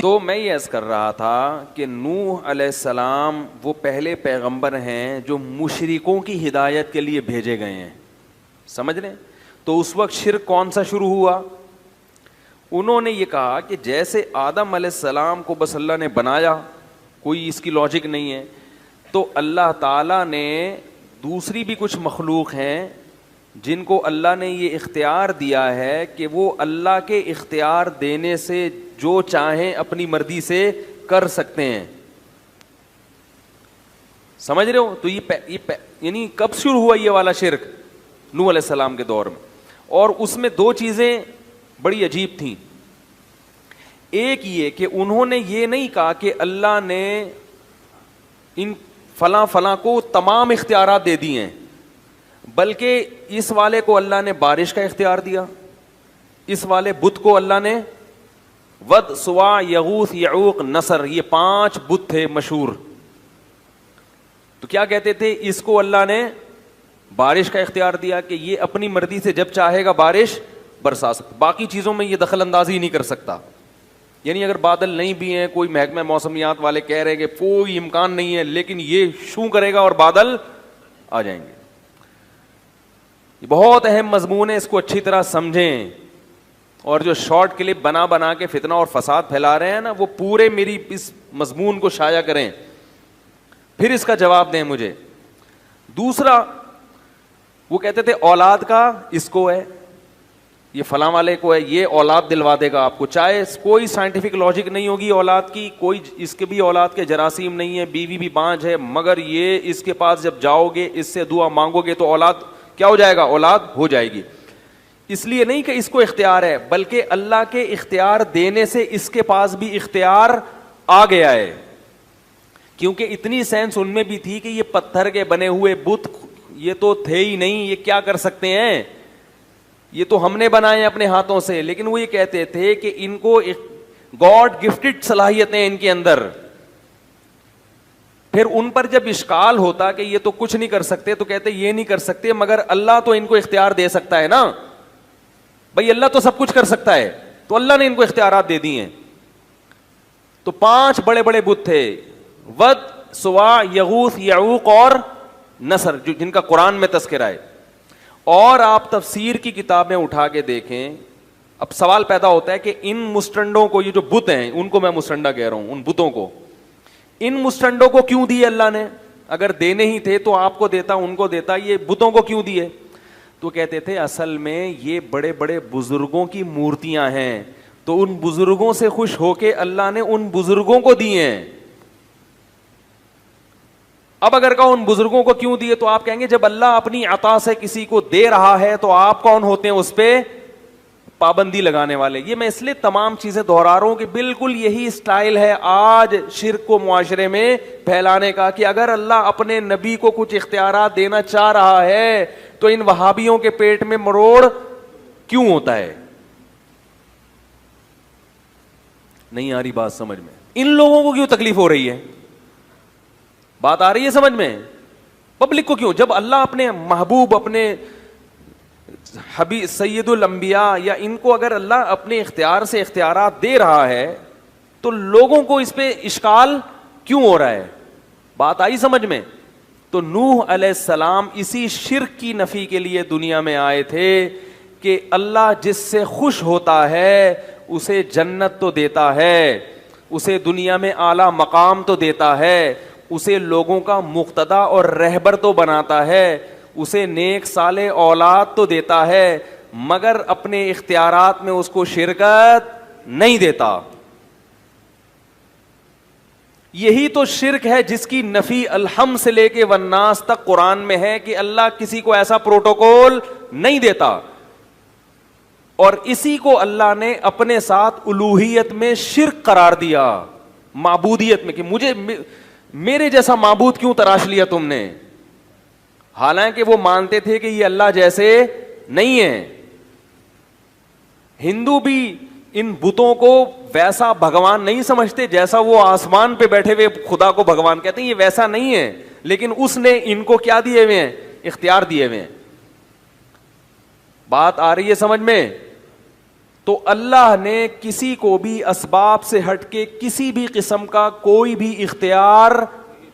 تو میں یہ عرض کر رہا تھا کہ نوح علیہ السلام وہ پہلے پیغمبر ہیں جو مشرکوں کی ہدایت کے لیے بھیجے گئے ہیں, سمجھ رہے ہیں؟ تو اس وقت شرک کون سا شروع ہوا؟ انہوں نے یہ کہا کہ جیسے آدم علیہ السلام کو بس اللہ نے بنایا, کوئی اس کی لاجک نہیں ہے, تو اللہ تعالیٰ نے دوسری بھی کچھ مخلوق ہیں جن کو اللہ نے یہ اختیار دیا ہے کہ وہ اللہ کے اختیار دینے سے جو چاہیں اپنی مرضی سے کر سکتے ہیں. سمجھ رہے ہو؟ تو یہ یعنی کب شروع ہوا یہ والا شرک؟ نوح علیہ السلام کے دور میں. اور اس میں دو چیزیں بڑی عجیب تھیں. ایک یہ کہ انہوں نے یہ نہیں کہا کہ اللہ نے ان فلاں فلاں کو تمام اختیارات دے دیے ہیں, بلکہ اس والے کو اللہ نے بارش کا اختیار دیا, اس والے بت کو اللہ نے ود, سوا, یغوث, یعوق, نصر, یہ 5 بت تھے مشہور. تو کیا کہتے تھے؟ اس کو اللہ نے بارش کا اختیار دیا کہ یہ اپنی مرضی سے جب چاہے گا بارش برسا سکتا, باقی چیزوں میں یہ دخل اندازی نہیں کر سکتا. یعنی اگر بادل نہیں بھی ہیں, کوئی محکمہ موسمیات والے کہہ رہے ہیں کہ کوئی امکان نہیں ہے, لیکن یہ شوں کرے گا اور بادل آ جائیں گے. یہ بہت اہم مضمون ہے, اس کو اچھی طرح سمجھیں. اور جو شارٹ کلپ بنا بنا کے فتنہ اور فساد پھیلا رہے ہیں نا, وہ پورے میری اس مضمون کو شائع کریں, پھر اس کا جواب دیں مجھے. دوسرا, وہ کہتے تھے اولاد کا اس کو ہے, یہ فلاں والے کو ہے, یہ اولاد دلوا دے گا آپ کو, چاہے کوئی سائنٹیفک لاجک نہیں ہوگی اولاد کی, کوئی اس کے بھی اولاد کے جراثیم نہیں ہے, بیوی بھی بانجھ ہے, مگر یہ اس کے پاس جب جاؤ گے, اس سے دعا مانگو گے تو اولاد کیا ہو جائے گا؟ اولاد ہو جائے گی. اس لیے نہیں کہ اس کو اختیار ہے, بلکہ اللہ کے اختیار دینے سے اس کے پاس بھی اختیار آ گیا ہے. کیونکہ اتنی سینس ان میں بھی تھی کہ یہ پتھر کے بنے ہوئے بت یہ تو تھے ہی نہیں, یہ کیا کر سکتے ہیں, یہ تو ہم نے بنائے ہیں اپنے ہاتھوں سے. لیکن وہ یہ کہتے تھے کہ ان کو گاڈ گفٹڈ صلاحیتیں ان کے اندر. پھر ان پر جب اشکال ہوتا کہ یہ تو کچھ نہیں کر سکتے, تو کہتے یہ نہیں کر سکتے مگر اللہ تو ان کو اختیار دے سکتا ہے نا, بھائی اللہ تو سب کچھ کر سکتا ہے, تو اللہ نے ان کو اختیارات دے دی ہیں. تو 5 بڑے بڑے بت تھے, ود, سوا, یغوث, یعوق اور نصر, جن کا قرآن میں تذکرہ ہے. اور آپ تفسیر کی کتابیں اٹھا کے دیکھیں. اب سوال پیدا ہوتا ہے کہ ان مسٹنڈوں کو, یہ جو بت ہیں ان کو میں مسٹنڈا کہہ رہا ہوں, ان بتوں کو, ان مسٹنڈوں کو کیوں دیے اللہ نے؟ اگر دینے ہی تھے تو آپ کو دیتا, ان کو دیتا, یہ بتوں کو کیوں دیے؟ تو کہتے تھے اصل میں یہ بڑے بڑے بزرگوں کی مورتیاں ہیں, تو ان بزرگوں سے خوش ہو کے اللہ نے ان بزرگوں کو دیے ہیں. اب اگر کہو ان بزرگوں کو کیوں دیے, تو آپ کہیں گے جب اللہ اپنی عطا سے کسی کو دے رہا ہے تو آپ کون ہوتے ہیں اس پہ پابندی لگانے والے. یہ میں اس لیے تمام چیزیں دہرا رہا ہوں کہ بالکل یہی سٹائل ہے آج شرک کو معاشرے میں پھیلانے کا, کہ اگر اللہ اپنے نبی کو کچھ اختیارات دینا چاہ رہا ہے تو ان وہابیوں کے پیٹ میں مروڑ کیوں ہوتا ہے. نہیں آ رہی بات سمجھ میں؟ ان لوگوں کو کیوں تکلیف ہو رہی ہے؟ بات آ رہی ہے سمجھ میں؟ پبلک کو کیوں؟ جب اللہ اپنے محبوب, اپنے حبیب سید الانبیاء, یا ان کو اگر اللہ اپنے اختیار سے اختیارات دے رہا ہے تو لوگوں کو اس پہ اشکال کیوں ہو رہا ہے؟ بات آئی سمجھ میں؟ تو نوح علیہ السلام اسی شرک کی نفی کے لیے دنیا میں آئے تھے کہ اللہ جس سے خوش ہوتا ہے اسے جنت تو دیتا ہے, اسے دنیا میں اعلیٰ مقام تو دیتا ہے, اسے لوگوں کا مقتدا اور رہبر تو بناتا ہے, اسے نیک صالح اولاد تو دیتا ہے, مگر اپنے اختیارات میں اس کو شرکت نہیں دیتا. یہی تو شرک ہے جس کی نفی الحم سے لے کے والناس تک قرآن میں ہے کہ اللہ کسی کو ایسا پروٹوکول نہیں دیتا. اور اسی کو اللہ نے اپنے ساتھ الوہیت میں شرک قرار دیا, معبودیت میں, کہ مجھے میرے جیسا معبود کیوں تراش لیا تم نے, حالانکہ وہ مانتے تھے کہ یہ اللہ جیسے نہیں ہے. ہندو بھی ان بتوں کو ویسا بھگوان نہیں سمجھتے جیسا وہ آسمان پہ بیٹھے ہوئے خدا کو بھگوان کہتے ہیں, یہ ویسا نہیں ہے, لیکن اس نے ان کو کیا دیے ہوئے ہیں؟ اختیار دیے ہوئے ہیں. بات آ رہی ہے سمجھ میں؟ تو اللہ نے کسی کو بھی اسباب سے ہٹ کے کسی بھی قسم کا کوئی بھی اختیار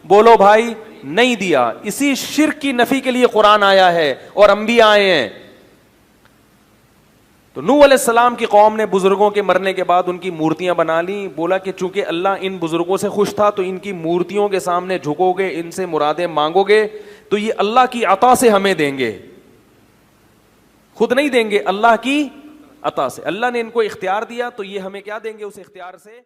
بولو بھائی نہیں دیا. اسی شرک کی نفی کے لیے قرآن آیا ہے اور انبیاء آئے ہیں. تو نوح علیہ السلام کی قوم نے بزرگوں کے مرنے کے بعد ان کی مورتیاں بنا لی. بولا کہ چونکہ اللہ ان بزرگوں سے خوش تھا تو ان کی مورتیوں کے سامنے جھکو گے, ان سے مرادیں مانگو گے تو یہ اللہ کی عطا سے ہمیں دیں گے, خود نہیں دیں گے, اللہ کی عطا سے. اللہ نے ان کو اختیار دیا تو یہ ہمیں کیا دیں گے, اس اختیار سے